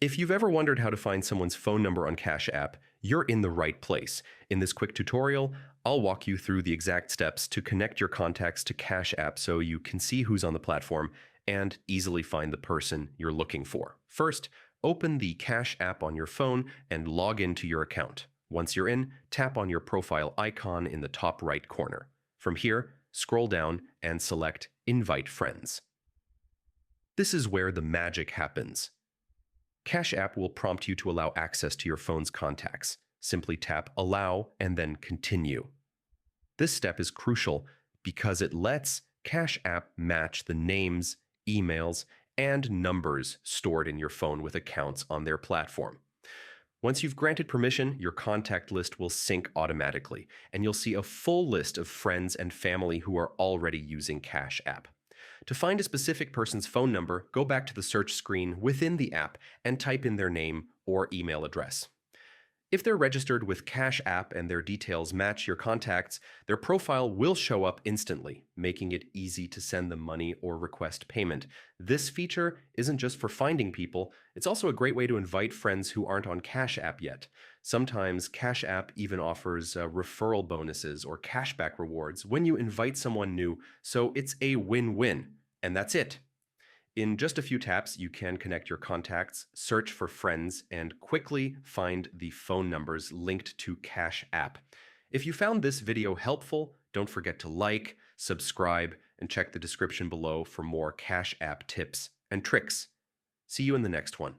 If you've ever wondered how to find someone's phone number on Cash App, you're in the right place. In this quick tutorial, I'll walk you through the exact steps to connect your contacts to Cash App so you can see who's on the platform and easily find the person you're looking for. First, open the Cash App on your phone and log into your account. Once you're in, tap on your profile icon in the top right corner. From here, scroll down and select Invite Friends. This is where the magic happens. Cash App will prompt you to allow access to your phone's contacts. Simply tap Allow and then Continue. This step is crucial because it lets Cash App match the names, emails, and numbers stored in your phone with accounts on their platform. Once you've granted permission, your contact list will sync automatically, and you'll see a full list of friends and family who are already using Cash App. To find a specific person's phone number, go back to the search screen within the app and type in their name or email address. If they're registered with Cash App and their details match your contacts, their profile will show up instantly, making it easy to send them money or request payment. This feature isn't just for finding people, it's also a great way to invite friends who aren't on Cash App yet. Sometimes Cash App even offers referral bonuses or cashback rewards when you invite someone new, so it's a win-win. And that's it. In just a few taps, you can connect your contacts, search for friends, and quickly find the phone numbers linked to Cash App. If you found this video helpful, don't forget to like, subscribe, and check the description below for more Cash App tips and tricks. See you in the next one.